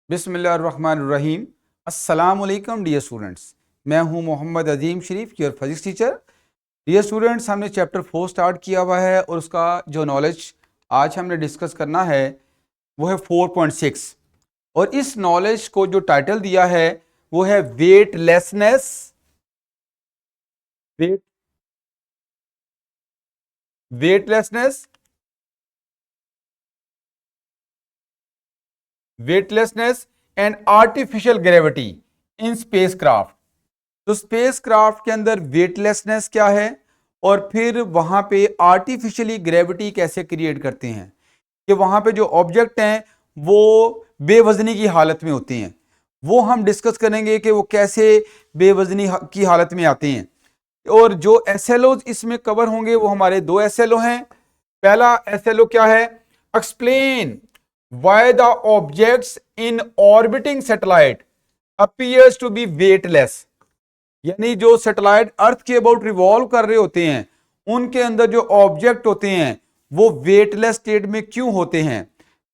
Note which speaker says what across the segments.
Speaker 1: बिस्मिल्लाहिर्रहमानिर्रहीम। अस्सलाम वालेकुम डियर स्टूडेंट्स, मैं हूं Mohammad Azeem Sharif, your physics teacher. Dear students, हमने चैप्टर 4 स्टार्ट किया हुआ है और उसका जो नॉलेज आज हमने डिस्कस करना है वो है 4.6। और इस नॉलेज को जो टाइटल दिया है वो है weightlessness weight weightlessness weightlessness and artificial gravity in spacecraft. तो स्पेसक्राफ्ट के अंदर वेटलेसनेस क्या है और फिर वहां पे आर्टिफिशियली ग्रेविटी कैसे क्रिएट करते हैं कि वहां पे जो ऑब्जेक्ट हैं वो बेवजनी की हालत में होते हैं। वो हम डिस्कस करेंगे कि वो कैसे बेवजनी की हालत में आते हैं। और जो एसएलओ इसमें कवर होंगे वो हमारे दो एसएलओ हैं। पहला एसएलओ क्या है? Explain why the objects in orbiting satellite appears to be weightless. यानी जो सैटेलाइट अर्थ के अबाउट रिवॉल्व कर रहे होते हैं उनके अंदर जो ऑब्जेक्ट होते हैं वो वेटलेस स्टेट में क्यों होते हैं।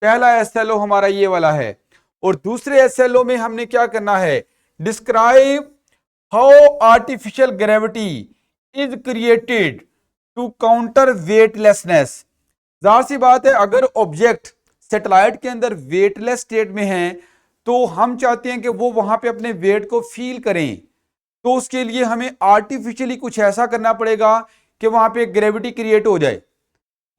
Speaker 1: पहला एसएलओ हमारा ये वाला है। और दूसरे एसएलओ में हमने क्या करना है? Describe how artificial gravity is created to counter weightlessness. जाहिर सी बात है, अगर ऑब्जेक्ट सैटेलाइट के अंदर वेटलेस स्टेट में है तो हम चाहते हैं कि वो वहां पे अपने वेट को फील करें। तो उसके लिए हमें आर्टिफिशियली कुछ ऐसा करना पड़ेगा कि वहां पे ग्रेविटी क्रिएट हो जाए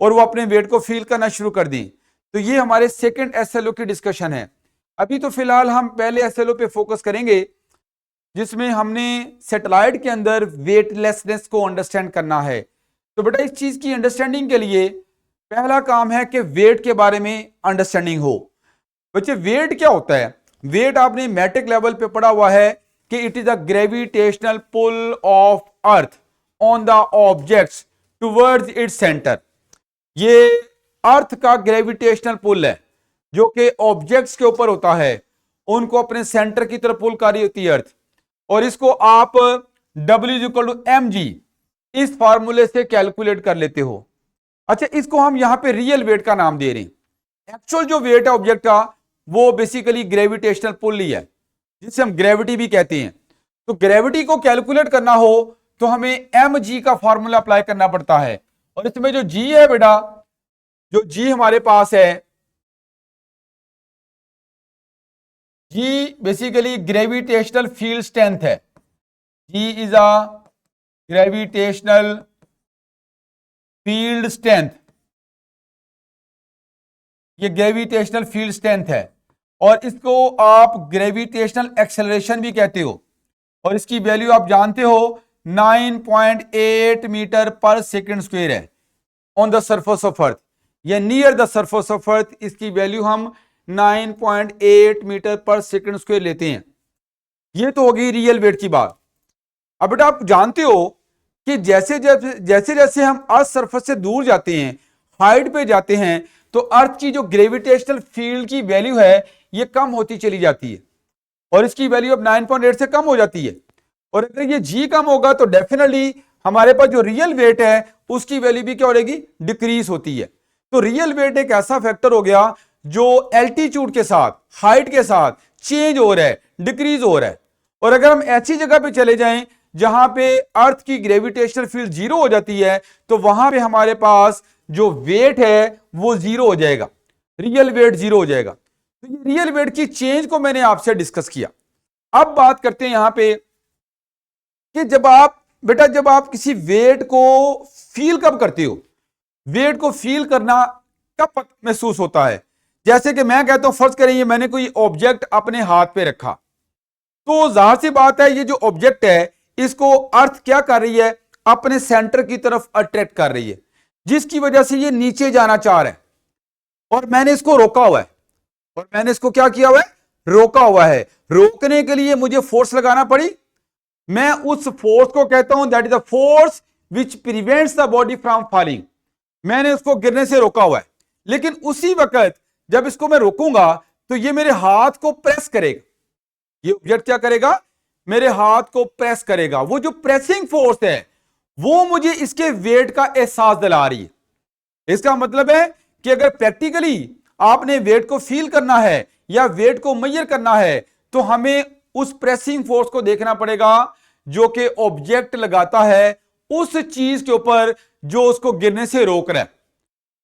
Speaker 1: और वो अपने वेट को फील करना शुरू कर दें। तो ये हमारे सेकंड एसएलओ की डिस्कशन है। अभी तो फिलहाल हम पहले एसएलओ पे फोकस करेंगे जिसमें हमने सैटेलाइट के अंदर वेटलेसनेस को अंडरस्टैंड करना है। तो बेटा इस चीज की अंडरस्टैंडिंग के लिए पहला काम है कि वेट के बारे में अंडरस्टैंडिंग हो। बच्चे वेट क्या होता है? वेट आपने मैट्रिक लेवल पे पढ़ा हुआ है कि it is a gravitational pull of earth on the objects towards its centre. ये अर्थ का ग्रेविटेशनल पुल है जो कि ऑब्जेक्ट्स के ऊपर होता है, उनको अपने सेंटर की तरफ पुल कर रही होती है अर्थ। और इसको आप W=mg इस फार्मूले से कैलकुलेट कर लेते हो। अच्छा, इसको हम यहां पे रियल वेट का नाम दे रहे हैं। एक्चुअल जो वेट है ऑब्जेक्ट का वो बेसिकली ग्रेविटेशनल पुल ही है जिसे हम ग्रेविटी भी कहते हैं। तो ग्रेविटी को कैलकुलेट करना हो तो हमें mg का फॉर्मूला अप्लाई करना पड़ता है। और इसमें जो g है बेटा, जो g हमारे पास है, g basically gravitational field strength है। g is a gravitational field strength. ये ग्रेविटेशनल फील्ड स्ट्रेंथ है और इसको आप ग्रेविटेशनल एक्सेलरेशन भी कहते हो। और इसकी वैल्यू आप जानते हो 9.8 मीटर पर सेकंड स्क्वायर है on the surface of earth या near the surface of earth. इसकी वैल्यू हम 9.8 मीटर पर सेकंड स्क्वायर लेते हैं। ये तो होगी रियल वेट की बात। अब बेटा आप जानते हो कि जैसे जैसे जैसे हम अर्थ सरफेस से दूर जाते हैं, हाइट पे जाते हैं, तो अर्थ की जो ग्रेविटेशनल फील्ड की वैल्यू है ये कम होती चली जाती है और इसकी वैल्यू अब 9.8 से कम हो जाती है। और अगर ये जी कम होगा तो डेफिनेटली हमारे पास जो रियल वेट है उसकी वैल्यू भी क्या हो जाएगी? डिक्रीज होती है। तो रियल वेट एक ऐसा फैक्टर हो गया जो एल्टीट्यूड के साथ, हाइट के साथ चेंज हो रहा है, डिक्रीज हो रहा है। और अगर हम ऐसी जगह पे चले जाएं जहां पे अर्थ की ग्रेविटेशनल फील्ड जीरो हो जाती है तो वहां पे हमारे पास जो वेट है वो जीरो हो जाएगा, रियल वेट जीरो हो जाएगा। तो ये रियल वेट की चेंज को मैंने आपसे डिस्कस किया। अब बात करते हैं यहां पे कि जब आप किसी वेट को फील कब करते हो? वेट को फील करना कब महसूस होता है? जैसे कि मैं कहता हूं, फर्ज करें मैंने कोई ऑब्जेक्ट अपने हाथ पे रखा, तो जाहिर सी बात है ये जो ऑब्जेक्ट है इसको अर्थ क्या कर रही है? अपने सेंटर की तरफ अट्रैक्ट कर रही है, जिसकी वजह से ये नीचे जाना चाह रहा है और मैंने इसको रोका हुआ है। और मैंने इसको क्या किया हुआ है? रोका हुआ है। रोकने के लिए मुझे फोर्स लगाना पड़ी। मैं उस फोर्स को कहता हूं that is the force which prevents the body from falling. मैंने उसको गिरने से रोका हुआ है, लेकिन उसी वक्त जब इसको मैं रोकूंगा तो ये मेरे हाथ को प्रेस करेगा। ये ऑब्जेक्ट क्या करेगा? मेरे हाथ को प्रेस करेगा। वो जो प्रेसिंग फोर्स है वो मुझे इसके वेट का एहसास दिला रही है। इसका मतलब है कि अगर प्रैक्टिकली आपने वेट को फील करना है या वेट को मेजर करना है तो हमें उस प्रेसिंग फोर्स को देखना पड़ेगा जो कि ऑब्जेक्ट लगाता है उस चीज के ऊपर जो उसको गिरने से रोक रहा है,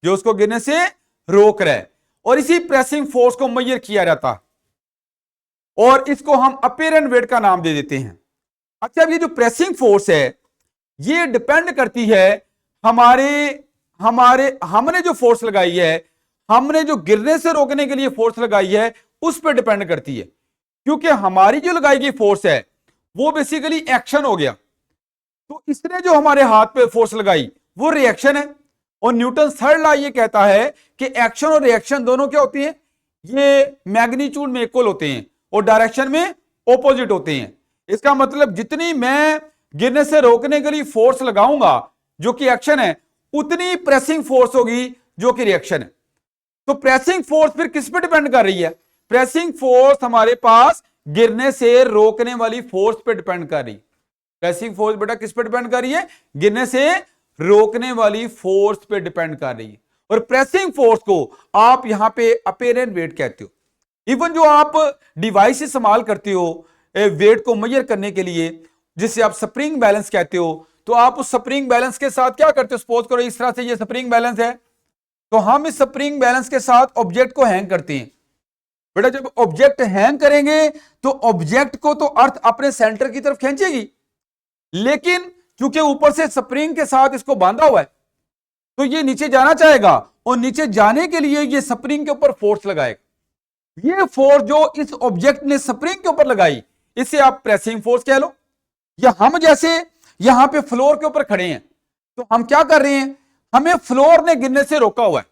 Speaker 1: जो उसको गिरने से रोक रहा है, और इसी प्रेसिंग फोर्स को मेजर किया जाता है और इसको हम अपीरेंट वेट का नाम दे देते हैं। अच्छा, ये जो प्रेसिंग फोर्स है ये डिपेंड करती है हमने जो फोर्स लगाई है, हमने जो गिरने से रोकने के लिए फोर्स लगाई है उस पर डिपेंड करती है, क्योंकि हमारी जो लगाई गई फोर्स है वो बेसिकली एक्शन हो गया, तो इसने जो हमारे हाथ पे फोर्स लगाई वो रिएक्शन है। और न्यूटन थर्ड लॉ ये कहता है कि एक्शन और रिएक्शन दोनों क्या होती हैं, ये मैग्नीट्यूड में इक्वल होते हैं और डायरेक्शन में ऑपोजिट होते हैं। इसका मतलब जितनी मैं गिरने से रोकने के लिए फोर्स लगाऊंगा जो कि एक्शन है, उतनी प्रेसिंग फोर्स होगी जो कि रिएक्शन है। तो प्रेसिंग फोर्स फिर किस पे डिपेंड कर रही है? प्रेसिंग फोर्स हमारे पास गिरने से रोकने वाली फोर्स पे डिपेंड कर रही है। प्रेसिंग फोर्स बेटा किस पे डिपेंड कर रही है? गिरने से रोकने वाली फोर्स पे डिपेंड कर रही है। और प्रेसिंग फोर्स को आप यहां पे अपीरेंट वेट कहते हो। इवन जो आप डिवाइस इस्तेमाल करते हो वेट को मेजर करने के लिए, जिसे आप स्प्रिंग बैलेंस कहते हो, तो आप उस स्प्रिंग बैलेंस के साथ क्या करते हो? सपोज करो इस तरह से ये स्प्रिंग बैलेंस है, तो हम इस स्प्रिंग बैलेंस के साथ ऑब्जेक्ट को हैंग करते हैं। बेटा जब ऑब्जेक्ट हैंग करेंगे तो ऑब्जेक्ट को तो अर्थ अपने सेंटर की तरफ खींचेगी, लेकिन क्योंकि ऊपर से स्प्रिंग के साथ इसको बांधा हुआ है तो ये नीचे जाना चाहेगा, और नीचे जाने के लिए ये स्प्रिंग के ऊपर फोर्स लगाएगा। ये फोर्स जो इस ऑब्जेक्ट ने स्प्रिंग के ऊपर लगाई इसे आप प्रेसिंग फोर्स कह लो। या हम जैसे यहां पे फ्लोर के ऊपर खड़े हैं तो हम क्या कर रहे हैं, हमें फ्लोर ने गिरने से रोका हुआ है,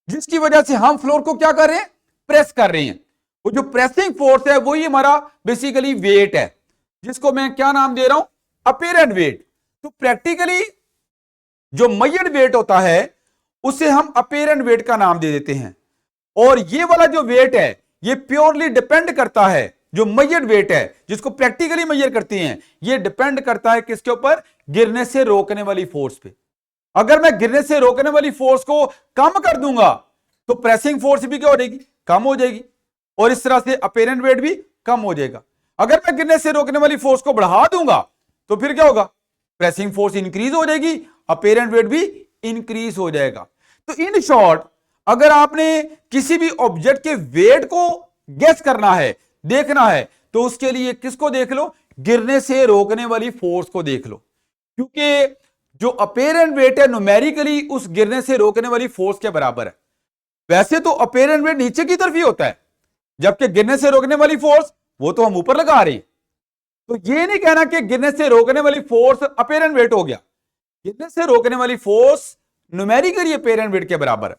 Speaker 1: जिसकी वजह से हम फ्लोर को क्या कर रहे हैं? प्रेस कर रहे हैं। वो जो प्रेसिंग फोर्स है वही हमारा बेसिकली वेट है, जिसको मैं क्या नाम दे रहा हूं? Apparent weight. तो प्रैक्टिकली जो मेजर्ड वेट होता है उसे हम अपीरेंट वेट का नाम दे देते हैं, और ये वाला जो वेट है ये प्योरली डिपेंड करता है, जो मेजर्ड वेट है जिसको प्रैक्टिकली मेजर करते हैं, ये डिपेंड करता है किसके ऊपर? गिरने से रोकने वाली फोर्स पे। अगर मैं गिरने से रोकने वाली फोर्स को कम कर दूंगा तो प्रेसिंग फोर्स भी क्या हो जाएगी? कम हो जाएगी, और इस तरह से अपीरेंट वेट भी कम हो जाएगा। अगर मैं गिरने से रोकने वाली फोर्स को बढ़ा दूंगा तो फिर क्या होगा? प्रेसिंग फोर्स इंक्रीज हो जाएगी, अपीरेंट वेट भी इंक्रीज हो जाएगा। तो इन शॉर्ट, अगर आपने किसी भी ऑब्जेक्ट के वेट को गेस करना है, देखना है, तो उसके लिए किसको देख लो? गिरने से रोकने वाली फोर्स को देख लो, क्योंकि जो अपीरेंट वेट है न्यूमेरिकली उस गिरने से रोकने वाली फोर्स के बराबर है। वैसे तो अपीरेंट वेट नीचे की तरफ ही होता है, जबकि गिरने से रोकने वाली फोर्स वो तो हम ऊपर लगा रहे हैं। तो ये नहीं कहना कि गिरने से रोकने वाली फोर्स अपीरेंट वेट हो गया। गिरने से रोकने वाली फोर्स न्यूमेरिकली अपीरेंट वेट के बराबर है।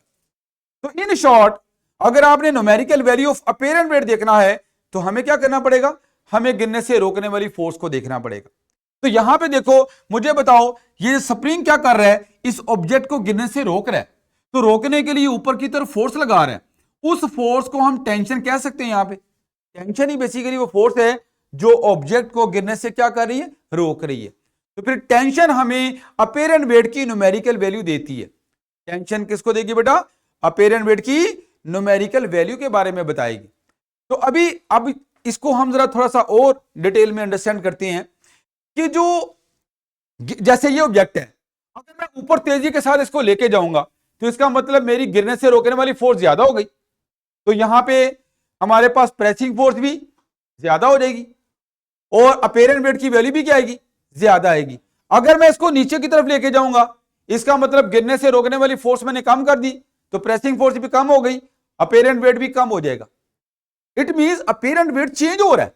Speaker 1: तो इन शॉर्ट, अगर आपने numerical value of apparent weight देखना है तो हमें क्या करना पड़ेगा? हमें गिरने से रोकने वाली फोर्स को देखना पड़ेगा। तो यहां पे देखो, मुझे बताओ, ये स्प्रिंग क्या कर रहा है? इस ऑब्जेक्ट को गिरने से रोक रहा है, तो रोकने के लिए ऊपर की तरफ फोर्स लगा रहा है। उस फोर्स को हम टेंशन कह सकते हैं। यहां पे टेंशन ही बेसिकली वो फोर्स है जो ऑब्जेक्ट को गिरने से क्या कर रही है? रोक रही है। तो फिर टेंशन हमें अपीरेंट वेट की न्यूमेरिकल वैल्यू देती है। टेंशन किसको देगी बेटा? अपीरेंट वेट की न्यूमेरिकल वैल्यू के बारे में बताएगी। तो अब इसको हम जरा थोड़ा सा और डिटेल में अंडरस्टैंड करते हैं कि जो जैसे ये ऑब्जेक्ट है, अगर मैं ऊपर तेजी के साथ इसको लेके जाऊंगा तो इसका मतलब मेरी गिरने से रोकने वाली फोर्स ज्यादा हो गई, तो यहां पे हमारे पास प्रेसिंग फोर्स भी ज्यादा हो जाएगी और अपीरेंट वेट की वैल्यू भी क्या आएगी? ज्यादा आएगी। अगर मैं इसको नीचे की तरफ लेके जाऊंगा, इसका मतलब गिरने से रोकने वाली फोर्स मैंने कम कर दी, तो प्रेसिंग फोर्स भी कम हो गई, अपीरेंट वेट भी कम हो जाएगा। It means apparent wait change हो रहा है।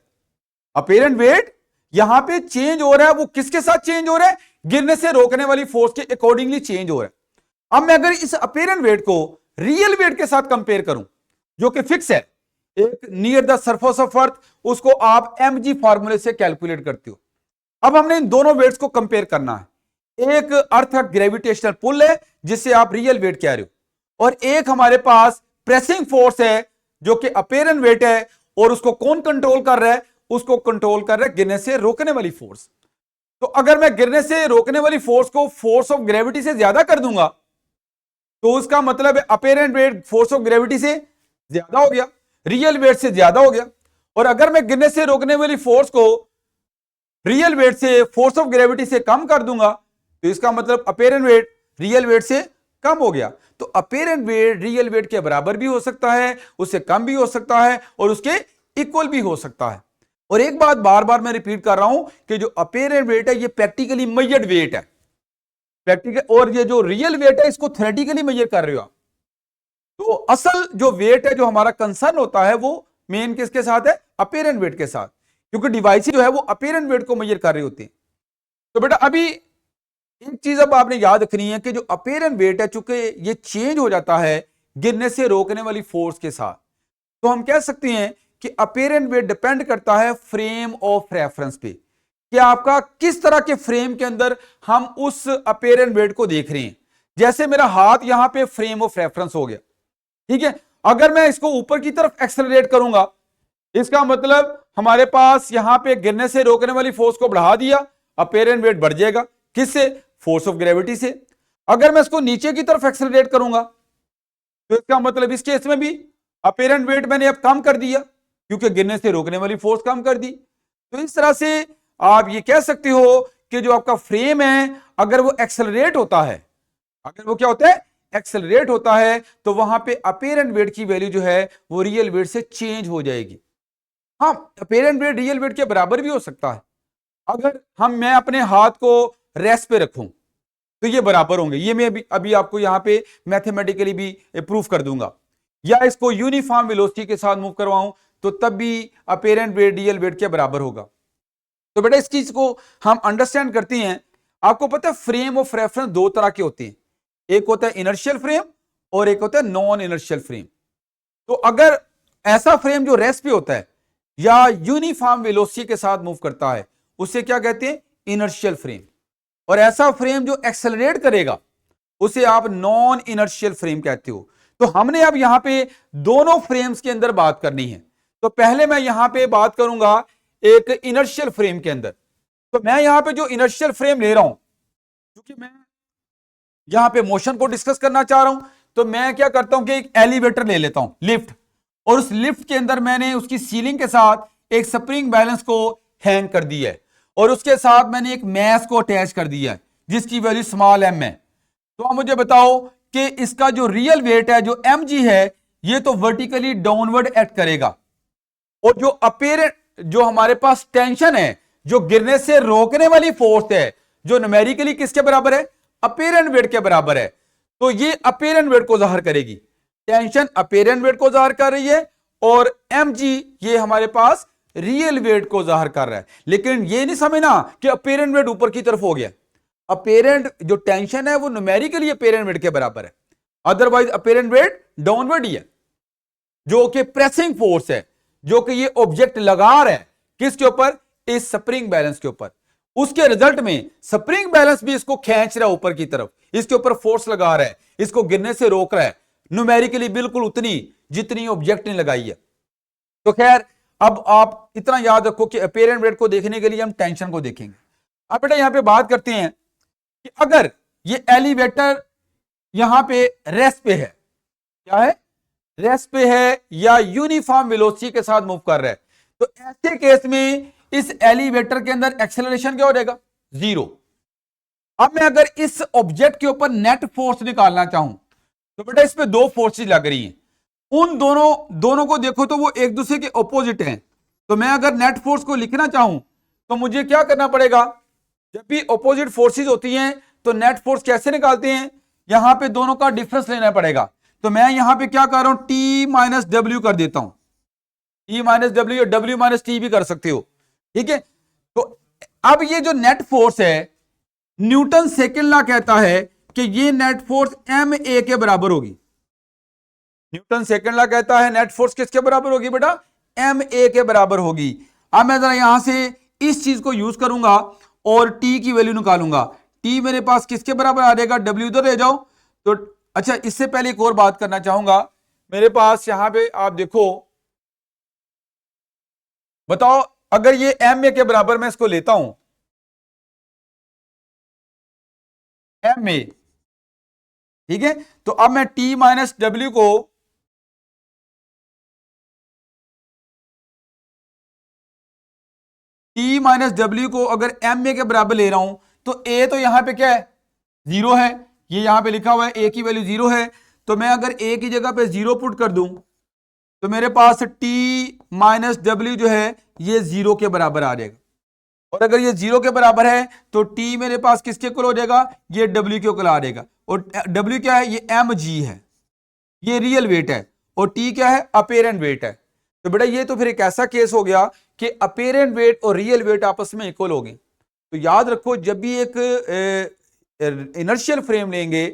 Speaker 1: अपीरेंट वेट यहां पे चेंज हो रहा है। वो किसके साथ चेंज हो रहा है? गिरने से रोकने वाली फोर्स के अकॉर्डिंगली चेंज हो रहा है। अब मैं अगर इस अपीरेंट वेट को रियल वेट के साथ कंपेयर करूं, जो कि फिक्स है, एक नियर द सरफेस ऑफ अर्थ, उसको आप mg फॉर्मूले से कैलकुलेट करते हो। अब हमने इन दोनों वेट्स को कंपेयर करना है। एक अर्थ का ग्रेविटेशनल पुल है जिसे आप रियल वेट कह रहे हो, और एक हमारे पास प्रेसिंग फोर्स है जो कि अपीरेंट वेट है, और उसको कौन कंट्रोल कर रहा है? उसको कंट्रोल कर रहा है गिरने से रोकने वाली फोर्स। तो अगर मैं गिरने से रोकने वाली फोर्स को फोर्स ऑफ ग्रेविटी से ज्यादा कर दूंगा तो उसका मतलब है apparent weight force of gravity से ज्यादा हो गया, रियल वेट से ज्यादा हो गया। और अगर मैं गिरने से रोकने वाली फोर्स को रियल वेट से फोर्स ऑफ ग्रेविटी से कम कर दूंगा तो इसका मतलब अपेरेंट वेट रियल वेट से कम हो गया। तो अपेरेंट वेट रियल वेट के बराबर भी हो सकता है, उससे कम भी हो सकता है और उसके इक्वल भी हो सकता है। और एक बात बार बार मैं रिपीट कर रहा हूं कि जो अपेरेंट वेट है ये प्रैक्टिकली मेजर्ड वेट है, प्रैक्टिकल, और ये जो रियल वेट है इसको थ्योरेटिकली मेजर कर रहे हो आप। तो असल जो वेट है, जो हमारा कंसर्न होता है, वो मेन किसके साथ है? अपेरेंट वेट के साथ, क्योंकि डिवाइस जो है वो अपेरेंट वेट को मेजर कर रही होती है। तो बेटा अभी एक चीज अब आपने याद रखनी है कि जो अपेरेंट वेट है, चूंकि ये चेंज हो जाता है गिरने से रोकने वाली फोर्स के साथ, तो हम कह सकते हैं कि अपेरेंट वेट डिपेंड करता है फ्रेम ऑफ रेफरेंस पे, कि आपका किस तरह के फ्रेम के अंदर हम उस अपेरेंट वेट को देख रहे हैं। जैसे मेरा हाथ यहां पे फ्रेम ऑफ रेफरेंस हो गया, ठीक है। अगर मैं इसको ऊपर की तरफ एक्सेलरेट करूंगा, इसका मतलब हमारे पास यहां पे गिरने से रोकने वाली फोर्स को बढ़ा दिया, अपेरेंट वेट बढ़ जाएगा। किससे? फोर्स ऑफ ग्रेविटी से। अगर मैं इसको नीचे की तरफ एक्सेलरेट करूंगा तो इसका मतलब इस केस में भी अपेरेंट वेट मैंने अब कम कर दिया, क्योंकि गिरने से रोकने वाली फोर्स कम कर दी। तो इस तरह से आप ये कह सकते हो कि जो आपका फ्रेम है, अगर वो एक्सेलरेट होता है, अगर वो क्या होता है? एक्सेलरेट होता है, तो वहां पे अपेरेंट वेट की वैल्यू जो है वो रियल वेट से चेंज हो जाएगी। हाँ, अपेरेंट वेट रियल वेट के बराबर भी हो सकता है। अगर मैं अपने हाथ को रेस्ट पे रखूं तो ये बराबर होंगे, ये मैं अभी आपको यहां पे मैथमेटिकली भी प्रूफ कर दूंगा। या इसको यूनिफॉर्म वेलोसिटी के साथ मूव करवाऊं तो तब भी अपेरेंट वेट रियल वेट के बराबर होगा। तो बेटा इस चीज को हम अंडरस्टैंड करते हैं। आपको पता है फ्रेम ऑफ रेफरेंस दो तरह के होते हैं, एक होता है इनर्शियल फ्रेम और एक होता है नॉन इनर्शियल फ्रेम। तो अगर ऐसा फ्रेम जो रेस्ट पे होता है या यूनिफॉर्म वेलोसिटी के साथ मूव करता है, उसे क्या कहते हैं? Inertial frame. और ऐसा फ्रेम जो एक्सेलरेट करेगा उसे आप नॉन इनर्शियल फ्रेम कहते हो। तो हमने अब यहां पे दोनों फ्रेम्स के अंदर बात करनी है। तो पहले मैं यहां पे बात करूंगा एक इनर्शियल फ्रेम के अंदर। तो मैं यहां पे जो इनर्शियल फ्रेम ले रहा हूं, क्योंकि मैं यहां पे मोशन को डिस्कस करना चाह रहा हूं, तो मैं क्या करता हूं कि एक एलिवेटर ले लेता हूं, लिफ्ट, और उस लिफ्ट के अंदर मैंने उसकी सीलिंग के साथ एक स्प्रिंग बैलेंस को हैंग कर दिया है और उसके साथ मैंने एक मैस को अटैच कर दिया है जिसकी वैल्यू स्मॉल एम है। तो आप मुझे बताओ कि इसका जो रियल वेट है, जो एम जी है, ये तो वर्टिकली डाउनवर्ड एक्ट करेगा, और जो अपेरेंट, जो हमारे पास टेंशन है, जो गिरने से रोकने वाली फोर्स है, जो न्यूमेरिकली किसके बराबर है? अपेरेंट वेट के बराबर है। तो ये अपेरेंट वेट को जाहिर करेगी, टेंशन अपेरेंट वेट को जाहिर कर रही है और एम जी ये हमारे पास रियल वेट को जाहिर कर रहा है। लेकिन ये नहीं समझना कि अपेरेंट वेट ऊपर की तरफ हो गया। अपेरेंट जो टेंशन है वो न्यूमेरिकली अपेरेंट वेट के बराबर है, अदरवाइज अपेरेंट वेट डाउनवर्ड ही है, जो कि प्रेसिंग फोर्स है, जो कि ये ऑब्जेक्ट लगा रहा है किसके ऊपर? इस स्प्रिंग बैलेंस के ऊपर। उसके रिजल्ट में स्प्रिंग बैलेंस भी इसको खींच रहा है ऊपर की तरफ, इसके ऊपर फोर्स लगा रहा है, इसको गिरने से रोक रहा है, न्यूमेरिकली बिल्कुल उतनी जितनी ऑब्जेक्ट ने लगाई है। तो खैर अब आप इतना याद रखो कि अपेरेंट वेट को देखने के लिए हम टेंशन को देखेंगे। अब बेटा यहां पे बात करते हैं कि अगर ये एलिवेटर यहां पे रेस्ट पे है, क्या है? रेस्ट पे है या यूनिफॉर्म वेलोसिटी के साथ मूव कर रहा है, तो ऐसे केस में इस एलिवेटर के अंदर एक्सेलरेशन क्या हो जाएगा? जीरो। अब मैं अगर इस ऑब्जेक्ट के ऊपर नेट फोर्स निकालना चाहूं तो बेटा इस पे दो फोर्सेस लग रही हैं, उन दोनों को देखो तो वो एक दूसरे के ऑपोजिट हैं। तो मैं अगर नेट फोर्स को लिखना चाहूं तो मुझे क्या करना पड़ेगा? जब भी ऑपोजिट फोर्सेस होती हैं तो नेट फोर्स कैसे निकालते हैं? यहां पे दोनों का डिफरेंस लेना पड़ेगा। तो मैं यहां पे क्या कर रहा हूं? टी माइनस डब्ल्यू कर देता हूं, टी माइनस डब्ल्यू या डब्ल्यू माइनस टी भी कर सकते हो, ठीक है। तो अब ये जो नेट फोर्स है, न्यूटन सेकेंड लॉ कहता है कि ये नेट फोर्स एम ए के बराबर होगी। न्यूटन सेकेंड लॉ कहता है नेट फोर्स किसके बराबर होगी बेटा? एम ए के बराबर होगी। अब मैं जरा यहां से इस चीज को यूज करूंगा और टी की वैल्यू निकालूंगा। टी मेरे पास किसके बराबर आ जाएगा? डब्ल्यू इधर ले जाओ। तो अच्छा, इससे पहले एक और बात करना चाहूंगा। मेरे पास यहां पे आप देखो, बताओ अगर ये एम ए के बराबर मैं इसको लेता हूं, एम ए, ठीक है। तो अब मैं टी माइनस डब्ल्यू को अगर एम ए के बराबर ले रहा हूं तो ए तो यहां पे क्या है, जीरो है, ये यहां पे लिखा हुआ है ए की वैल्यू जीरो है। तो मैं अगर ए की जगह पे जीरो पुट कर दूं तो मेरे पास टी माइनस डब्ल्यू जो है ये जीरो के बराबर आ जाएगा। और अगर ये जीरो के बराबर है तो टी मेरे पास किसके इक्वल हो जाएगा, ये डब्ल्यू के इक्वल आ जाएगा। और डब्ल्यू क्या है, ये एम जी है, ये रियल वेट है, और टी क्या है, अपेरेंट वेट है। तो बेटा ये तो फिर एक ऐसा केस हो गया कि अपेरेंट वेट और रियल वेट आपस में इक्वल हो गए। तो याद रखो जब भी एक इनर्शियल फ्रेम लेंगे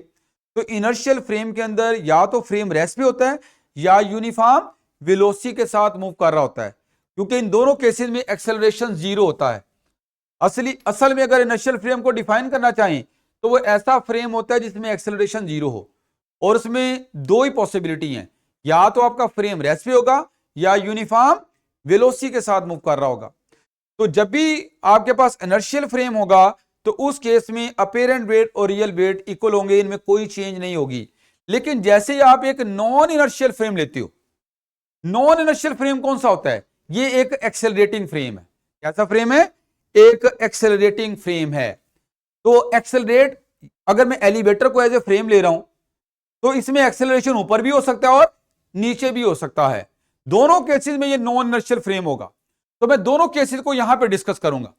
Speaker 1: तो इनर्शियल फ्रेम के अंदर या तो फ्रेम रेस्ट पे होता है या यूनिफॉर्म वेलोसिटी के साथ मूव कर रहा होता है, क्योंकि इन दोनों केसेस में एक्सेलरेशन जीरो होता है। असल में अगर इनर्शियल फ्रेम को डिफाइन करना चाहें तो वो ऐसा फ्रेम होता है जिसमें एक्सेलरेशन जीरो हो, और उसमें दो ही पॉसिबिलिटी हैं, या तो आपका फ्रेम रेस्ट पे होगा या यूनिफॉर्म वेलोसिटी के साथ मूव कर रहा होगा। तो जब भी आपके पास इनर्शियल फ्रेम होगा तो उस केस में अपेरेंट वेट और रियल वेट इक्वल होंगे, इनमें कोई चेंज नहीं होगी। लेकिन जैसे ही आप एक नॉन इनर्शियल फ्रेम लेते हो, नॉन इनर्शियल फ्रेम कौन सा होता है, ये एक एक्सेलरेटिंग फ्रेम है। कैसा फ्रेम है, एक एक्सेलरेटिंग फ्रेम है। तो एक्सेलरेट, अगर मैं एलिवेटर को एज ए फ्रेम ले रहा हूं तो इसमें एक्सेलरेशन ऊपर भी हो सकता है और नीचे भी हो सकता है। दोनों केसेस में ये नॉन इनर्शियल फ्रेम होगा। तो मैं दोनों केसेस को यहां पे डिस्कस करूंगा।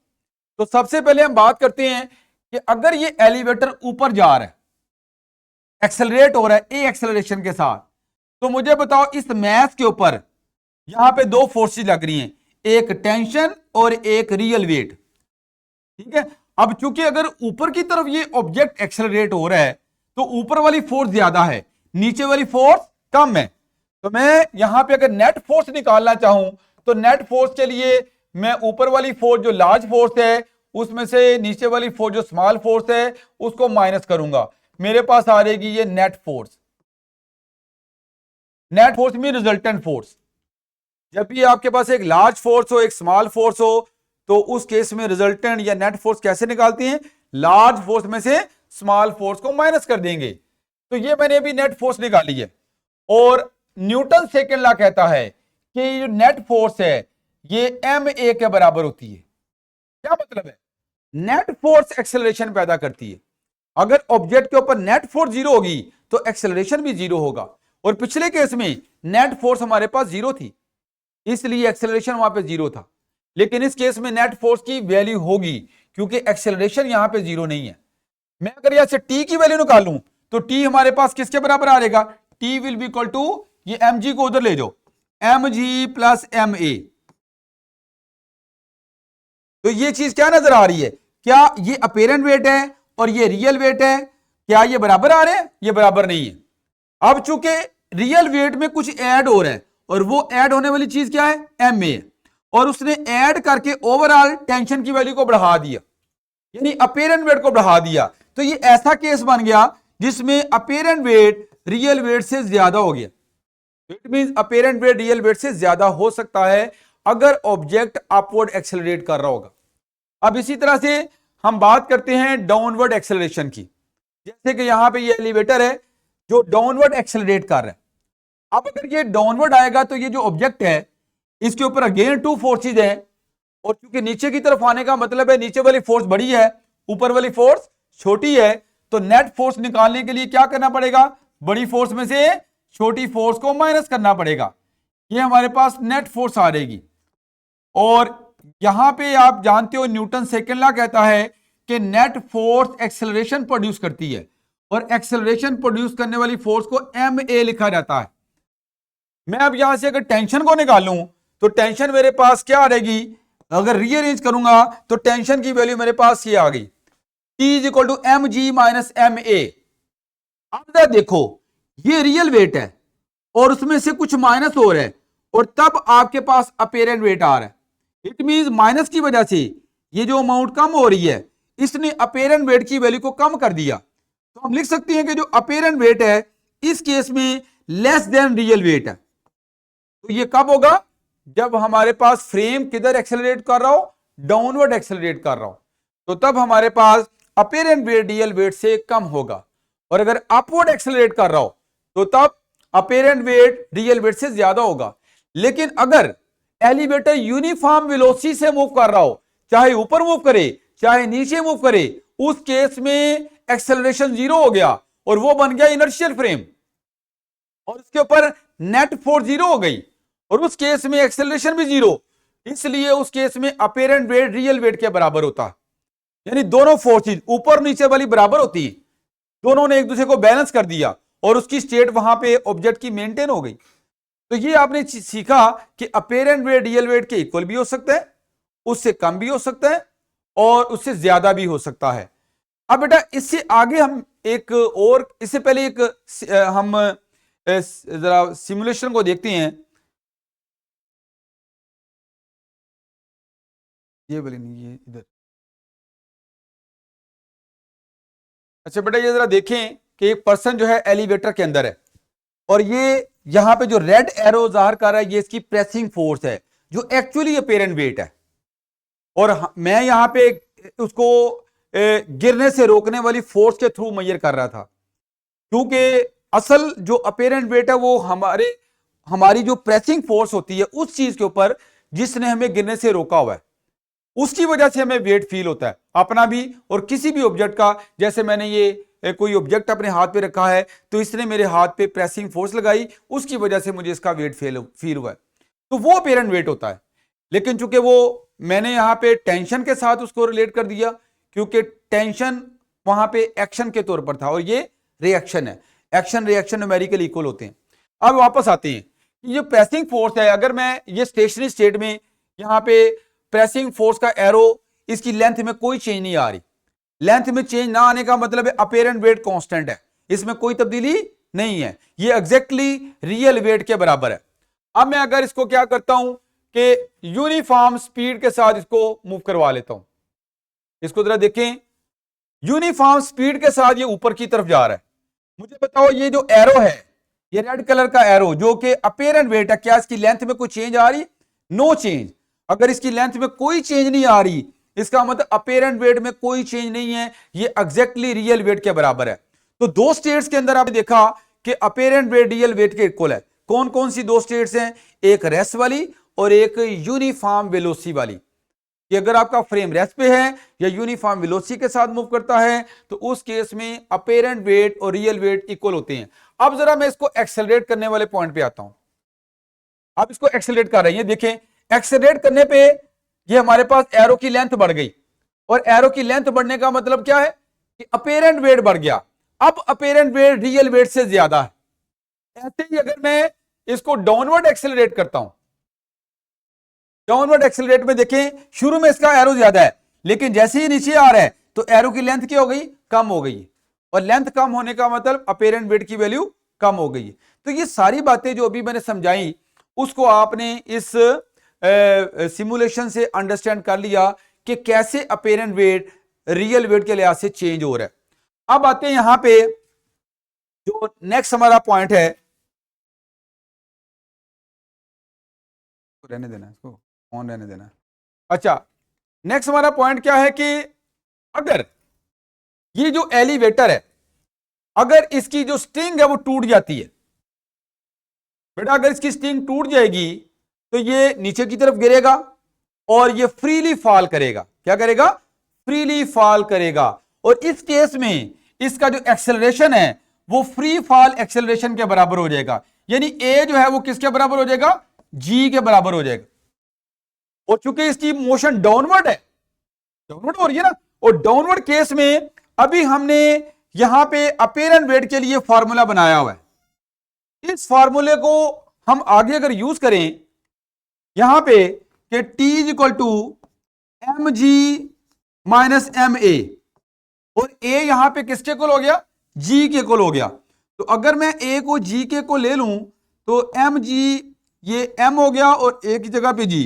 Speaker 1: तो सबसे पहले हम बात करते हैं कि अगर ये एलिवेटर ऊपर जा रहा है, एक्सेलरेट हो रहा है ए एक्सेलरेशन के साथ, तो मुझे बताओ इस मैस के ऊपर यहां पे दो फोर्सेस लग रही हैं, एक टेंशन और एक रियल वेट। ठीक है। अब चूंकि अगर ऊपर की तरफ ये ऑब्जेक्ट एक्सेलरेट हो रहा है तो ऊपर वाली फोर्स ज्यादा है, नीचे वाली फोर्स कम है। तो मैं यहां पे अगर नेट फोर्स निकालना चाहूं तो नेट फोर्स के लिए मैं ऊपर वाली फोर्स जो लार्ज फोर्स है उसमें से नीचे वाली फोर्स जो स्मॉल फोर्स है उसको माइनस करूंगा, मेरे पास आ जाएगी ये नेट फोर्स। नेट फोर्स में रिजल्टेंट फोर्स। जब भी आपके पास एक लार्ज फोर्स हो एक स्मॉल फोर्स हो तो उस केस में रिजल्टेंट या नेट फोर्स कैसे निकालते हैं, लार्ज फोर्स में से स्मॉल फोर्स को माइनस कर देंगे। तो ये मैंने अभी नेट फोर्स निकाली है। और न्यूटन सेकेंड लॉ कहता है कि जो नेट फोर्स है ये एम ए के बराबर होती है। क्या मतलब है, नेट फोर्स एक्सेलरेशन पैदा करती है। अगर ऑब्जेक्ट के ऊपर नेट फोर्स जीरो होगी तो एक्सेलरेशन भी जीरो होगा। और पिछले केस में नेट फोर्स हमारे पास जीरो थी इसलिए एक्सेलरेशन वहां पे जीरो था, लेकिन इस केस में नेट फोर्स की वैल्यू होगी क्योंकि एक्सेलरेशन यहां पे जीरो नहीं है। मैं अगर यहां से टी की वैल्यू निकालूं तो टी हमारे पास किसके बराबर आ जाएगा, T will be equal to, ये एम जी को उधर ले जाओ, M G plus M A. तो ये चीज क्या नजर आ रही है, क्या ये अपेरेंट वेट है और ये रियल वेट है, क्या ये बराबर आ रहे हैं, ये बराबर नहीं है। अब चूंकि रियल वेट में कुछ ऐड हो रहा है और वो ऐड होने वाली चीज क्या है, एम ए, और उसने ऐड करके ओवरऑल टेंशन की वैल्यू को बढ़ा दिया, यानी अपेरेंट वेट को बढ़ा दिया। तो ये ऐसा केस बन गया जिसमें अपेरेंट वेट रियल वेट से ज्यादा हो गया। It means apparent weight real weight से ज्यादा हो सकता है अगर ऑब्जेक्ट अपवर्ड एक्सेलरेट कर रहा होगा। अब इसी तरह से हम बात करते हैं डाउनवर्ड एक्सेलरेशन की। जैसे कि यहां पे ये एलिवेटर है जो डाउनवर्ड एक्सेलरेट कर रहा है। अब अगर ये डाउनवर्ड आएगा तो ये जो ऑब्जेक्ट है इसके ऊपर अगेन टू फोर्सेज है, और क्योंकि नीचे की तरफ आने का मतलब है नीचे वाली फोर्स बड़ी है ऊपर वाली फोर्स छोटी है, तो नेट फोर्स निकालने के लिए क्या करना पड़ेगा, बड़ी फोर्स में से छोटी फोर्स को माइनस करना पड़ेगा। ये हमारे पास नेट फोर्स आ जाएगी। और यहां पे आप जानते हो न्यूटन सेकेंड लॉ कहता है कि नेट फोर्स एक्सेलरेशन प्रोड्यूस करती है, और एक्सेलरेशन प्रोड्यूस करने वाली फोर्स को एम ए लिखा जाता है। मैं अब यहां से अगर टेंशन को निकालूं तो टेंशन मेरे पास क्या आ जाएगी, अगर रीअरेंज करूंगा तो टेंशन की वैल्यू मेरे पास ये आ गई, T is equal to M G minus M A. अब देखो ये रियल वेट है और उसमें से कुछ माइनस हो रहा है और तब आपके पास अपेरेंट वेट आ रहा है। इट मींस माइनस की वजह से ये जो अमाउंट कम हो रही है इसने अपेरेंट वेट की वैल्यू को कम कर दिया। तो हम लिख सकते हैं कि जो अपेरेंट वेट है इस केस में लेस देन रियल वेट है। तो ये कब होगा, जब हमारे पास फ्रेम किधर एक्सेलरेट कर रहा हो, डाउनवर्ड एक्सेलरेट कर रहा हो, तो तब हमारे पास अपेरेंट वेट रियल वेट से कम होगा। और अगर अपवर्ड एक्सेलरेट कर रहा हो तो तब अपेरेंट वेट रियल वेट से ज्यादा होगा। लेकिन अगर एलिवेटर यूनिफॉर्म वेलोसिटी से मूव कर रहा हो, चाहे ऊपर मूव करे चाहे नीचे मूव करे, उस केस में एक्सेलरेशन जीरो हो गया और वो बन गया इनर्शियल फ्रेम, और उसके ऊपर नेट फोर्स जीरो हो गई, और उस केस में एक्सेलरेशन भी जीरो। इसलिए उस केस में अपेरेंट वेट रियल वेट के बराबर होता है, यानी दोनों फोर्सेज ऊपर नीचे वाली बराबर होती है, दोनों ने एक दूसरे को बैलेंस कर दिया और उसकी स्टेट वहां पे ऑब्जेक्ट की मेंटेन हो गई। तो ये आपने सीखा कि अपेरेंट वेट रियल वेट के इक्वल भी हो सकता है, उससे कम भी हो सकता है, और उससे ज्यादा भी हो सकता है। अब बेटा इससे आगे हम एक और, इससे पहले एक हम जरा सिमुलेशन को देखते हैं। ये वाली नहीं, ये इधर। अच्छा बेटा ये जरा देखें कि एक पर्सन जो है एलिवेटर के अंदर है, और ये यहां पे जो रेड एरो जाहिर कर रहा है ये इसकी प्रेसिंग फोर्स है जो एक्चुअली अपेरेंट वेट है, और मैं यहां पे उसको गिरने से रोकने वाली फोर्स के थ्रू मेजर कर रहा था, क्योंकि असल जो अपेरेंट वेट है वो हमारी जो प्रेसिंग फोर्स होती है उस चीज के ऊपर जिसने हमें गिरने से रोका हुआ है, उसकी वजह से हमें वेट फील होता है, अपना भी और किसी भी ऑब्जेक्ट का। जैसे मैंने ये कोई ऑब्जेक्ट अपने हाथ पे रखा है तो इसने मेरे हाथ पे प्रेसिंग फोर्स लगाई, उसकी वजह से मुझे इसका वेट फील हुआ है, तो वो अपेरेंट वेट होता है। लेकिन चूंकि वो मैंने यहां पे टेंशन के साथ उसको रिलेट कर दिया, क्योंकि टेंशन वहां पे एक्शन के तौर पर था और ये रिएक्शन है, एक्शन रिएक्शन न्यूमेरिकल इक्वल होते हैं। अब वापस आते हैं, ये प्रेसिंग फोर्स है, अगर मैं ये स्टेशनरी स्टेट में यहां पे प्रेसिंग फोर्स का एरो, इसकी लेंथ में कोई चेंज नहीं आ रही, लेंथ में चेंज ना आने का मतलब है अपेरेंट वेट कांस्टेंट है, इसमें कोई तब्दीली नहीं है, ये एग्जैक्टली रियल वेट के बराबर है। अब मैं अगर इसको क्या करता हूं कि यूनिफॉर्म स्पीड के साथ इसको मूव करवा लेता हूं, इसको जरा देखें, यूनिफॉर्म स्पीड के साथ ये ऊपर की तरफ जा रहा है। मुझे बताओ ये जो एरो है, ये रेड कलर का एरो जो कि अपेरेंट वेट है, क्या इसकी लेंथ में कोई चेंज आ रही? No change. अगर इसकी लेंथ में कोई चेंज नहीं आ रही, इसका मतलब अपेरेंट वेट में कोई चेंज नहीं है, ये एग्जैक्टली रियल वेट के बराबर है। तो दो स्टेट्स के अंदर आपने देखा कि अपेरेंट वेट रियल वेट के इक्वल है। कौन कौन सी दो स्टेट्स हैं? एक रेस्ट वाली और एक यूनिफॉर्म वेलोसिटी वाली। कि अगर आपका फ्रेम रेस्ट पे है या यूनिफॉर्म वेलोसिटी के साथ मूव करता है तो उस केस में अपेरेंट वेट और रियल वेट इक्वल होते हैं। अब जरा मैं इसको एक्सेलरेट करने वाले पॉइंट पे आता हूं। अब इसको एक्सेलरेट कर रहे हैं, देखें एक्सेलरेट करने पे ये हमारे पास एरो की लेंथ बढ़ गई, और एरो की लेंथ बढ़ने का मतलब क्या है कि अपेरेंट वेट बढ़ गया। अब अपेरेंट वेट रियल वेट से ज्यादा है। ऐसे ही अगर मैं इसको डाउनवर्ड एक्सेलरेट करता हूं, डाउनवर्ड एक्सेलरेट में देखें शुरू में इसका एरो ज्यादा है, लेकिन जैसे ही नीचे आ रहा है तो एरो की लेंथ क्या हो गई? कम हो गई, और लेंथ कम होने का मतलब अपेरेंट वेट की वैल्यू कम हो गई। तो ये सारी बातें जो अभी मैंने समझाई उसको आपने इस सिमुलेशन से अंडरस्टैंड कर लिया कि कैसे अपेरेंट वेट रियल वेट के लिहाज से चेंज हो रहा है। अब आते हैं यहां पे जो नेक्स्ट हमारा पॉइंट है, रहने देना इसको, ऑन रहने देना। अच्छा, नेक्स्ट हमारा पॉइंट क्या है कि अगर ये जो एलिवेटर है, अगर इसकी जो स्ट्रिंग है वो टूट जाती है, बेटा अगर इसकी स्ट्रिंग टूट जाएगी तो ये नीचे की तरफ गिरेगा और ये फ्रीली फॉल करेगा। क्या करेगा? फ्रीली फॉल करेगा। और इस केस में इसका जो एक्सेलरेशन है वो फ्री फॉल एक्सेलरेशन के बराबर हो जाएगा, यानी ए जो है वो किसके बराबर हो जाएगा? जी के बराबर हो जाएगा। और चूंकि इसकी मोशन डाउनवर्ड है, डाउनवर्ड हो रही है ना, और डाउनवर्ड केस में अभी हमने यहां पे अपेरेंट वेट के लिए फॉर्मूला बनाया हुआ है। इस फॉर्मूले को हम आगे अगर यूज करें यहां पे कि T is equal to M G minus M A, और A यहां पे किसके इक्वल हो गया? G के इक्वल हो गया। तो अगर मैं A को G के को ले लूं तो एम जी, ये M हो गया और A की जगह पे G,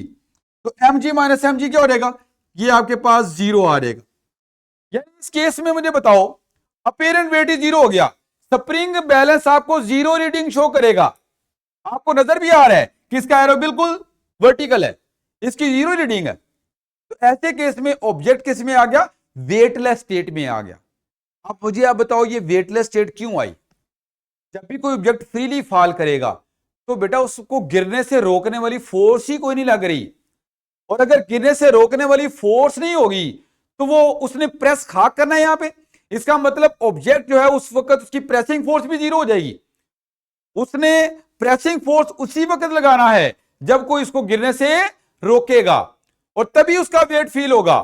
Speaker 1: तो M G minus M G क्या हो जाएगा? ये आपके पास जीरो आ जाएगा। यानी इस केस में मुझे बताओ अपेरेंट वेट ही जीरो हो गया, स्प्रिंग बैलेंस आपको जीरो रीडिंग शो करेगा। आपको नजर भी आ रहा है कि इसका एरो बिल्कुल वर्टिकल है, इसकी जीरो रीडिंग है। तो ऐसे केस में ऑब्जेक्ट किस में आ गया? वेटलेस स्टेट में आ गया। अब मुझे आप बताओ ये वेटलेस स्टेट क्यों आई? जब भी कोई ऑब्जेक्ट फ्रीली फॉल करेगा तो बेटा उसको गिरने से रोकने वाली फोर्स ही कोई नहीं लग रही, और अगर गिरने से रोकने वाली फोर्स नहीं होगी तो वो उसने प्रेस खाक करना है यहां पे। इसका मतलब ऑब्जेक्ट जो है उस वक्त उसकी प्रेसिंग फोर्स भी जीरो हो जाएगी। उसने प्रेसिंग फोर्स उसी वक्त लगाना है जब कोई इसको गिरने से रोकेगा, और तभी उसका वेट फील होगा।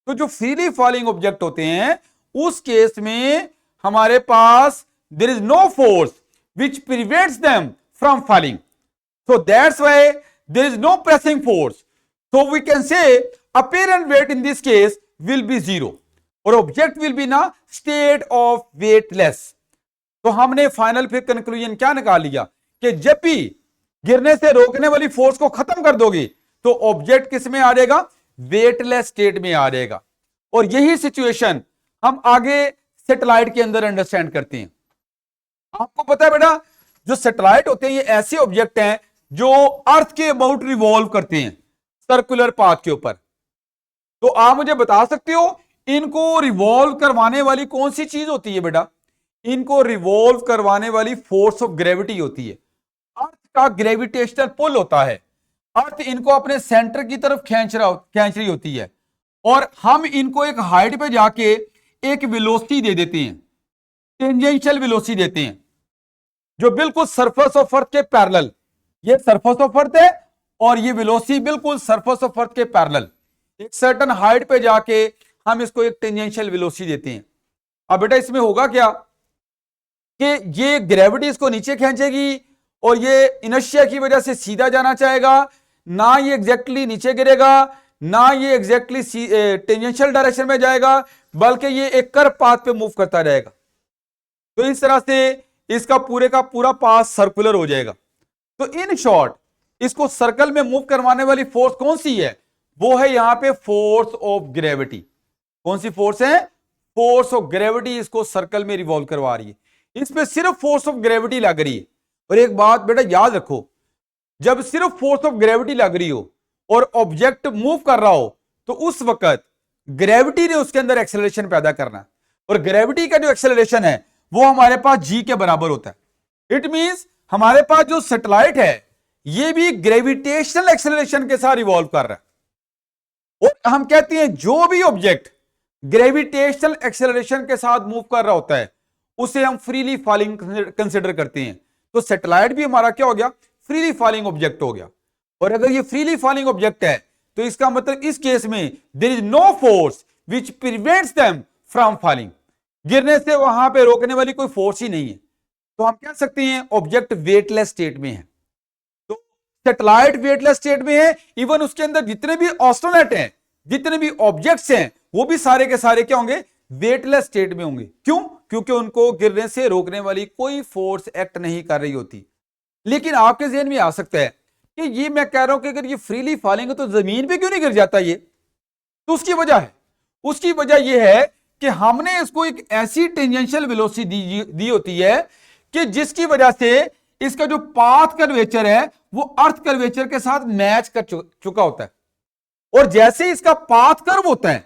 Speaker 1: तो जो फ्रीली फॉलिंग ऑब्जेक्ट होते हैं उस केस में हमारे पास there is no force which prevents them from falling, so that's why there is no pressing force, so we can say apparent weight in this case will be zero और object will be in a state of weightless। तो हमने final फिर conclusion क्या निकाल लिया कि जब भी गिरने से रोकने वाली फोर्स को खत्म कर दोगे तो ऑब्जेक्ट किस में आ जाएगा? वेटलेस स्टेट में आ जाएगा। और यही सिचुएशन हम आगे सैटेलाइट के अंदर अंडरस्टैंड करते हैं। आपको पता है बेटा जो सैटेलाइट होते हैं ये ऐसे ऑब्जेक्ट हैं जो अर्थ के अबाउट रिवॉल्व करते हैं सर्कुलर पाथ के ऊपर। तो आप मुझे बता सकते हो इनको रिवॉल्व करवाने वाली कौन सी चीज होती है बेटा? इनको रिवॉल्व करवाने वाली फोर्स ऑफ ग्रेविटी होती है। अर्थ का ग्रेविटेशनल पुल होता है, अर्थ इनको अपने सेंटर की तरफ खींच रही होती है, और हम इनको एक हाइट पे जाके एक वेलोसिटी दे देते हैं, टेंजेंशियल वेलोसिटी देते हैं जो बिल्कुल सरफेस ऑफ अर्थ के पैरेलल। ये सरफेस ऑफ अर्थ है और ये वेलोसिटी बिल्कुल सरफेस ऑफ अर्थ के पैरेलल, एक सर्टेन हाइट पे जाके हम इसको एक टेंजेंशियल वेलोसिटी देते हैं। अब बेटा इसमें होगा क्या कि ये ग्रेविटी इसको नीचे खींचेगी और ये इनर्शिया की वजह से सीधा जाना चाहेगा, ना ये एग्जैक्टली नीचे गिरेगा ना ये एग्जैक्टली टेंजेंशियल डायरेक्शन में जाएगा, बल्कि ये एक कर्व पाथ पे मूव करता रहेगा। तो इस तरह से इसका पूरे का पूरा पाथ सर्कुलर हो जाएगा। तो इन शॉर्ट इसको सर्कल में मूव करवाने वाली फोर्स कौन सी है? वो है यहां पे फोर्स ऑफ ग्रेविटी। कौन सी फोर्स है? फोर्स ऑफ ग्रेविटी इसको सर्कल में रिवॉल्व करवा रही है। इस पे सिर्फ फोर्स ऑफ ग्रेविटी लग रही है। और एक बात बेटा याद रखो, जब सिर्फ फोर्स ऑफ ग्रेविटी लग रही हो और ऑब्जेक्ट मूव कर रहा हो तो उस वक्त ग्रेविटी ने उसके अंदर एक्सेलरेशन पैदा करना, और ग्रेविटी का जो एक्सेलरेशन है वो हमारे पास जी के बराबर होता है। इट मींस हमारे पास जो सैटेलाइट है ये भी ग्रेविटेशनल एक्सेलरेशन के साथ रिवॉल्व कर रहा है। और हम कहते हैं जो भी ऑब्जेक्ट ग्रेविटेशनल एक्सेलरेशन के साथ मूव कर रहा होता है उसे हम फ्रीली फॉलिंग कंसिडर करते हैं। तो सैटेलाइट भी हमारा क्या हो गया? फ्रीली फॉलिंग ऑब्जेक्ट हो गया। और अगर ये फ्रीली फॉलिंग ऑब्जेक्ट है तो इसका मतलब इस केस में there is no force which prevents them from falling, गिरने से वहां पे रोकने वाली कोई फोर्स ही नहीं है। तो हम कह सकते हैं ऑब्जेक्ट वेटलेस स्टेट में है। तो सैटेलाइट वेटलेस स्टेट में है, इवन उसके अंदर जितने भी एस्ट्रोनॉट हैं, जितने भी ऑब्जेक्ट्स हैं, वो भी सारे के सारे क्या होंगे? वेटलेस स्टेट में होंगे। क्यों? क्योंकि उनको गिरने से रोकने वाली कोई फोर्स एक्ट नहीं कर रही होती। लेकिन आपके ज़हन में आ सकता है कि ये मैं कह रहा हूं कि अगर ये फ्रीली फॉलिंग है तो जमीन पे क्यों नहीं गिर जाता ये? तो उसकी वजह है, उसकी वजह यह है कि हमने इसको एक ऐसी टेंजेंशियल वेलोसिटी दी होती है कि जिसकी वजह से इसका जो पाथ कर्वेचर है वो अर्थ कर्वेचर के साथ मैच कर चुका होता है। और जैसे इसका पाथ कर्व होता है,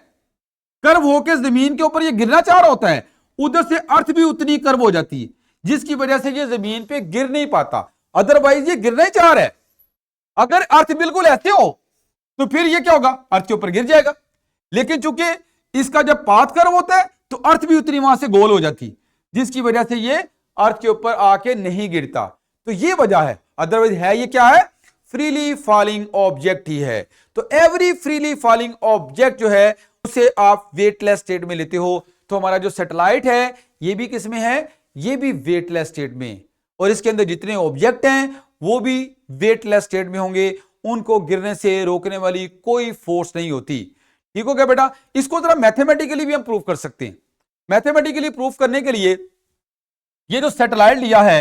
Speaker 1: कर्व होकर जमीन के ऊपर ये गिरना चाह रहा होता है, उधर से अर्थ भी उतनी कर्व हो जाती है जिसकी वजह से ये जमीन पे गिर नहीं पाता। अदरवाइज ये गिरना ही चाह रहा है। अगर अर्थ बिल्कुल ऐसे हो तो फिर ये क्या होगा? अर्थ के ऊपर गिर जाएगा। लेकिन चूंकि इसका जब पाथ कर्व होता है तो अर्थ भी उतनी वहां से गोल हो जाती, जिसकी वजह से ये अर्थ के ऊपर आके नहीं गिरता। तो ये वजह है। अदरवाइज है ये क्या है? फ्रीली फॉलिंग ऑब्जेक्ट ही है। तो एवरी फ्रीली फॉलिंग ऑब्जेक्ट जो है उसे आप वेटलेस स्टेट में लेते हो। तो हमारा जो सैटेलाइट है ये भी किस में है? ये भी वेटलेस स्टेट में। और इसके अंदर जितने ऑब्जेक्ट हैं वो भी वेटलेस स्टेट में होंगे, उनको गिरने से रोकने वाली कोई फोर्स नहीं होती। ठीक हो गया बेटा? इसको जरा मैथमेटिकली भी हम प्रूव कर सकते हैं। मैथमेटिकली प्रूव करने के लिए ये जो सैटेलाइट लिया है,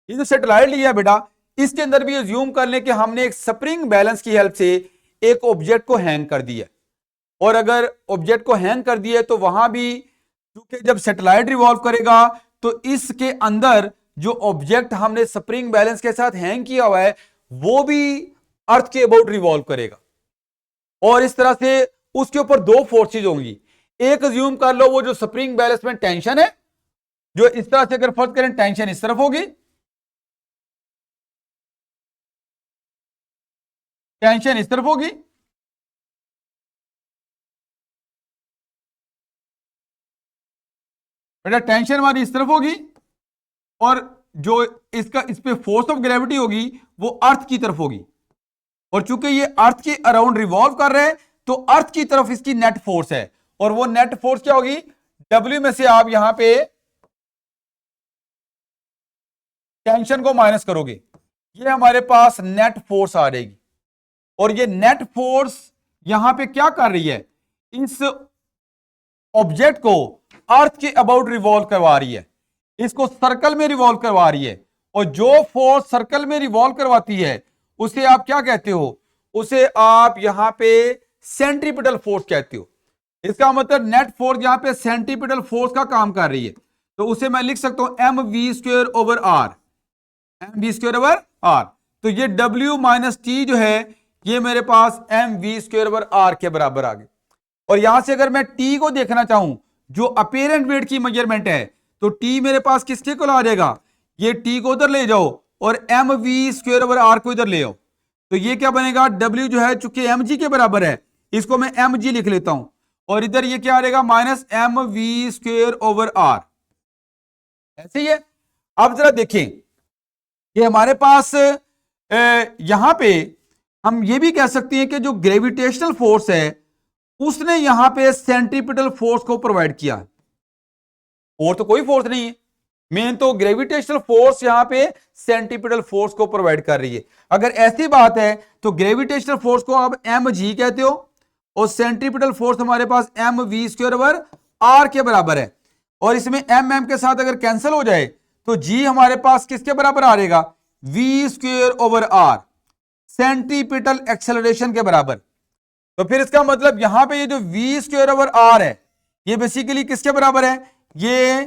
Speaker 1: ये जो सैटेलाइट लिया है बेटा, इसके अंदर भी अज्यूम कर लें कि हमने एक स्प्रिंग बैलेंस की हेल्प से एक ऑब्जेक्ट को हैंग कर दिया। और अगर ऑब्जेक्ट को हैंग कर दिया तो वहां भी क्योंकि जब सैटेलाइट रिवॉल्व करेगा तो इसके अंदर जो ऑब्जेक्ट हमने स्प्रिंग बैलेंस के साथ हैंग किया हुआ है वो भी अर्थ के अबाउट रिवॉल्व करेगा। और इस तरह से उसके ऊपर दो फोर्सेज होंगी। एक अज्यूम कर लो वो जो स्प्रिंग बैलेंस में टेंशन है, जो इस तरह से अगर फर्ज करें टेंशन इस तरफ होगी, टेंशन इस तरफ होगी, बेटा टेंशन हमारी इस तरफ होगी, और जो इसका इस पे फोर्स ऑफ ग्रेविटी होगी वो अर्थ की तरफ होगी। और चूंकि ये अर्थ के अराउंड रिवॉल्व कर रहे हैं तो अर्थ की तरफ इसकी नेट फोर्स है, और वो नेट फोर्स क्या होगी, डब्ल्यू में से आप यहां पे टेंशन को माइनस करोगे, ये हमारे पास नेट फोर्स आ जाएगी। और ये नेट फोर्स यहां पे क्या कर रही है, इस ऑब्जेक्ट को अर्थ के अबाउट रिवॉल्व करवा रही है, इसको सर्कल में रिवॉल्व करवा रही है। और जो फोर्स सर्कल में रिवॉल्व करवाती है उसे आप क्या कहते हो, उसे आप यहां पे सेंट्रीपिटल फोर्स कहते हो। इसका मतलब नेट फोर्स यहां पे सेंट्रीपिटल फोर्स का काम कर रही है, तो उसे मैं लिख सकता हूं m we square over r, m we square over r. तो ये डब्ल्यू माइनस टी जो है ये मेरे पास m we square over r के बराबर आ गए। और यहां से अगर मैं टी को देखना चाहूं जो अपीरेंट वेट की मेजरमेंट है, तो टी मेरे पास किसके को आ जाएगा, ये टी को उधर ले जाओ और M we square over R को इधर ले आओ, तो ये क्या बनेगा, डब्ल्यू जो है चूंकि एम जी के बराबर है इसको मैं एम जी लिख लेता हूं, और इधर ये क्या आ जाएगा minus M we square over R, ऐसे ही है। अब जरा देखें कि हमारे पास यहां पे हम ये भी कह सकते हैं कि जो ग्रेविटेशनल फोर्स है उसने यहां पे सेंट्रीपिटल फोर्स को प्रोवाइड किया, और तो कोई फोर्स नहीं है, मेन तो ग्रेविटेशनल फोर्स यहां पे सेंट्रीपिटल फोर्स को प्रोवाइड कर रही है। अगर ऐसी बात है तो ग्रेविटेशनल फोर्स को आप एम जी कहते हो, और सेंट्रीपिटल फोर्स हमारे पास m v square over r के बराबर है, और इसमें एम एम के साथ अगर कैंसिल हो जाए तो जी हमारे पास किसके बराबर आ जाएगा, V square over R, centripetal acceleration के बराबर। तो फिर इसका मतलब यहां पे ये जो वी स्क्वायर ओवर आर है ये बेसिकली किसके बराबर है, ये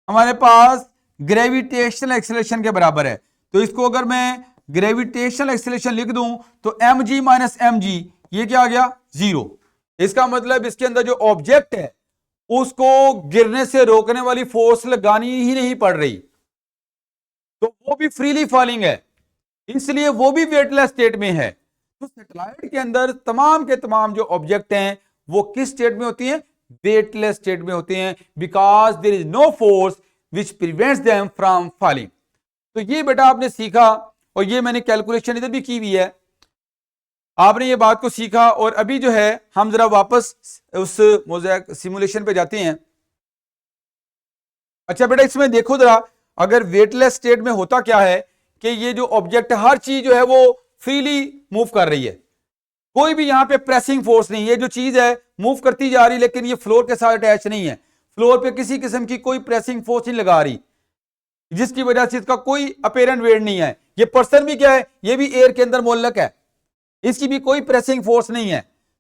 Speaker 1: हमारे पास ग्रेविटेशनल एक्सेलरेशन के बराबर है। तो इसको अगर मैं ग्रेविटेशनल एक्सेलरेशन लिख दूं तो M G minus M G ये क्या आ गया, जीरो। इसका मतलब इसके अंदर जो ऑब्जेक्ट है उसको गिरने से रोकने वाली फोर्स लगानी ही नहीं पड़ रही, तो वो भी फ्रीली फॉलिंग है, इसलिए वो भी वेटलेस स्टेट में है। तो सैटेलाइट के अंदर तमाम के तमाम जो ऑब्जेक्ट हैं वो किस स्टेट में होती हैं, वेटलेस स्टेट में होते हैं, because there is no force which prevents them from falling. तो ये बेटा आपने सीखा, और ये मैंने कैलकुलेशन इधर भी की हुई है, आपने ये बात को सीखा। और अभी जो है हम जरा वापस उस मोज़ेक सिमुलेशन पे जाते हैं। अच्छा बेटा इसमें देखो जरा, अगर वेटलेस स्टेट में होता क्या है कि ये जो ऑब्जेक्ट हर चीज जो है वो फ्रीली मूव कर रही है, कोई भी यहां पे प्रेसिंग फोर्स नहीं है, जो चीज है मूव करती जा रही है लेकिन ये फ्लोर के साथ अटैच नहीं है, फ्लोर पे किसी किस्म की कोई प्रेसिंग फोर्स नहीं लगा रही, जिसकी वजह से इसका कोई अपेरेंट वेट नहीं है। ये पर्सन भी क्या है, ये भी एयर के अंदर मोलक है, इसकी भी कोई प्रेसिंग फोर्स नहीं है।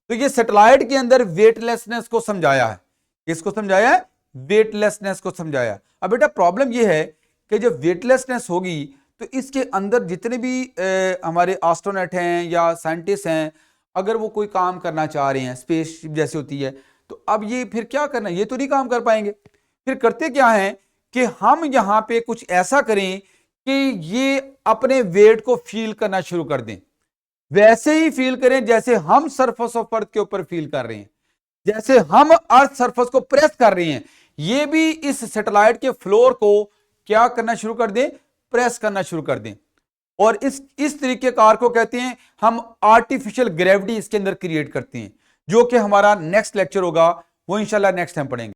Speaker 1: तो ये सैटेलाइट के अंदर वेटलेसनेस को समझाया है, किसको समझाया है, वेटलेसनेस को समझाया। अब बेटा प्रॉब्लम ये है कि जब वेटलेसनेस होगी तो इसके अंदर जितने भी हमारे एस्ट्रोनॉट हैं या साइंटिस्ट हैं, अगर वो कोई काम करना चाह रहे हैं, स्पेसशिप जैसे होती है, तो अब ये फिर क्या करना, ये तो नहीं काम कर पाएंगे। फिर करते क्या है कि हम यहां पे कुछ ऐसा करें कि ये अपने वेट को फील करना शुरू कर दें, वैसे ही फील करें जैसे हम सरफेस ऑफ अर्थ के ऊपर फील कर रहे हैं, जैसे हम अर्थ सरफेस को प्रेस कर रहे हैं, ये भी इस सैटेलाइट के फ्लोर को क्या करना शुरू कर दें, प्रेस करना शुरू कर दें। और इस तरीके कार को कहते हैं हम आर्टिफिशियल ग्रेविटी इसके अंदर क्रिएट करते हैं, जो कि हमारा नेक्स्ट लेक्चर होगा, वो इंशाल्लाह नेक्स्ट टाइम पढ़ेंगे।